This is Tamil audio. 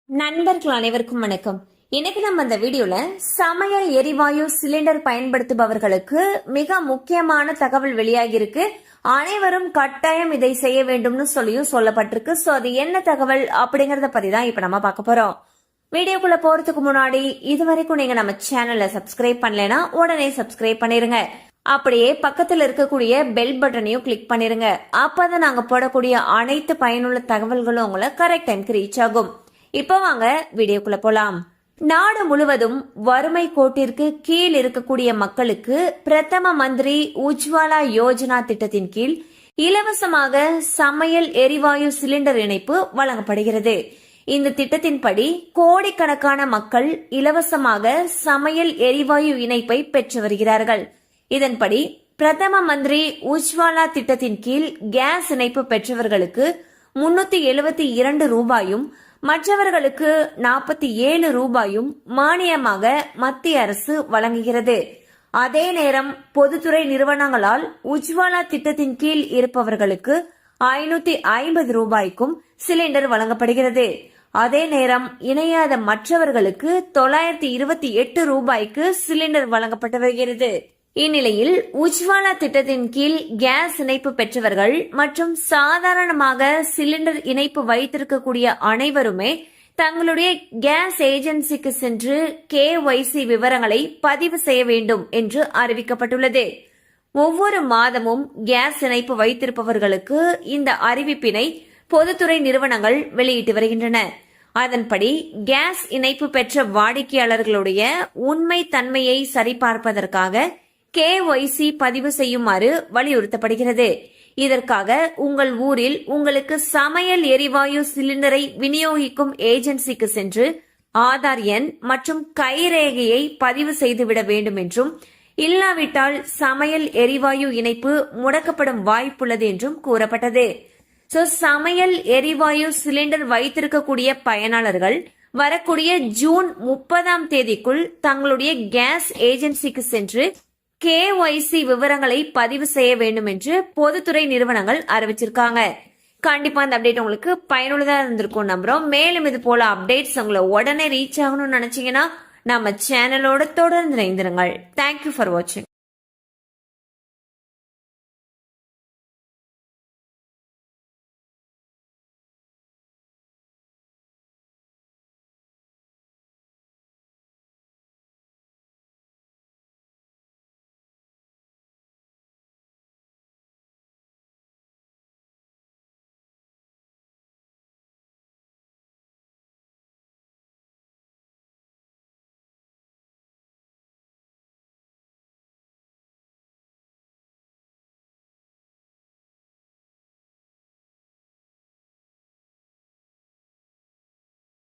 நண்பர்கள் அனைவருக்கும் வணக்கம். இன்னைக்கு நம்ம இந்த வீடியோல சமையல் எரிவாயு சிலிண்டர் பயன்படுத்துபவர்களுக்கு மிக முக்கியமான தகவல் வெளியாகி இருக்கு. அனைவரும் கட்டாயம் இதை செய்ய வேண்டும்னு சொல்லியும் சொல்லப்பட்டிருக்கு. சோ அது என்ன தகவல் அப்படிங்கறத பத்தி தான் இப்ப நம்ம பார்க்க போறோம். வீடியோக்குள்ள போறதுக்கு முன்னாடி இதுவரைக்கும் நீங்க நம்ம சேனலை சப்ஸ்கிரைப் பண்ணலனா உடனே சப்ஸ்கிரைப் பண்ணிருங்க. அப்படியே பக்கத்துல இருக்கக்கூடிய பெல் பட்டனையும் கிளிக் பண்ணிருங்க. அப்பதான் நாங்க போடக்கூடிய அனைத்து பயனுள்ள தகவல்களும் உங்களை கரெக்ட் டைம்க்கு ரீச் ஆகும். இப்போ வாங்க வீடியோக்குள்ள போலாம். நாடு முழுவதும் வறுமை கோட்டிற்கு கீழ் இருக்கக்கூடிய மக்களுக்கு பிரதம மந்திரி உஜ்வாலா யோஜனா திட்டத்தின் கீழ் இலவசமாக சமையல் எரிவாயு சிலிண்டர் இணைப்பு வழங்கப்படுகிறது. இந்த திட்டத்தின்படி கோடிக்கணக்கான மக்கள் இலவசமாக சமையல் எரிவாயு இணைப்பை பெற்று வருகிறார்கள். இதன்படி பிரதம மந்திரி உஜ்வாலா திட்டத்தின் கீழ் கேஸ் இணைப்பு பெற்றவர்களுக்கு 372 ரூபாயும் மற்றவர்களுக்கு 47 ரூபாயும் மானியமாக மத்திய அரசு வழங்குகிறது. அதே நேரம் பொதுத்துறை நிறுவனங்களால் உஜ்வாலா திட்டத்தின் கீழ் இருப்பவர்களுக்கு 550 ரூபாய்க்கும் சிலிண்டர் வழங்கப்படுகிறது. அதே நேரம் இணையாத மற்றவர்களுக்கு 928 ரூபாய்க்கு சிலிண்டர் வழங்கப்பட்டு வருகிறது. இந்நிலையில் உஜ்வாலா திட்டத்தின் கீழ் கேஸ் இணைப்பு பெற்றவர்கள் மற்றும் சாதாரணமாக சிலிண்டர் இணைப்பு வைத்திருக்கக்கூடிய அனைவருமே தங்களுடைய கேஸ் ஏஜென்சிக்கு சென்று KYC விவரங்களை பதிவு செய்ய வேண்டும் என்று அறிவிக்கப்பட்டுள்ளது. ஒவ்வொரு மாதமும் கேஸ் இணைப்பு வைத்திருப்பவர்களுக்கு இந்த அறிவிப்பினை பொதுத்துறை நிறுவனங்கள் வெளியிட்டு வருகின்றன. அதன்படி கேஸ் இணைப்பு பெற்ற வாடிக்கையாளர்களுடைய உண்மை தன்மையை சரிபார்ப்பதற்காக KYC பதிவு செய்யுமாறு வலியுறுத்தப்படுகிறது. இதற்காக உங்கள் ஊரில் உங்களுக்கு சமையல் எரிவாயு சிலிண்டரை விநியோகிக்கும் ஏஜென்சிக்கு சென்று ஆதார் எண் மற்றும் கைரேகையை பதிவு செய்துவிட வேண்டும் என்றும், இல்லாவிட்டால் சமையல் எரிவாயு இணைப்பு முடக்கப்படும் வாய்ப்புள்ளது என்றும் கூறப்பட்டது. சமையல் எரிவாயு சிலிண்டர் வைத்திருக்கக்கூடிய பயனாளர்கள் வரக்கூடிய ஜூன் 30ஆம் தேதிக்குள் தங்களுடைய கேஸ் ஏஜென்சிக்கு சென்று KYC விவரங்களை பதிவு செய்ய வேண்டும் என்று பொதுத்துறை நிறுவனங்கள் அறிவிச்சிருக்காங்க. கண்டிப்பா இந்த அப்டேட் உங்களுக்கு பயனுள்ளதா இருந்திருக்கும் நம்புறோம். மேலும் இது போல அப்டேட்ஸ் உங்களை உடனே ரீச் ஆகணும்னு நினைச்சீங்கன்னா நம்ம சேனலோட தொடர்ந்து இணைந்திருங்கள். தேங்க்யூ ஃபார் வாட்சிங்.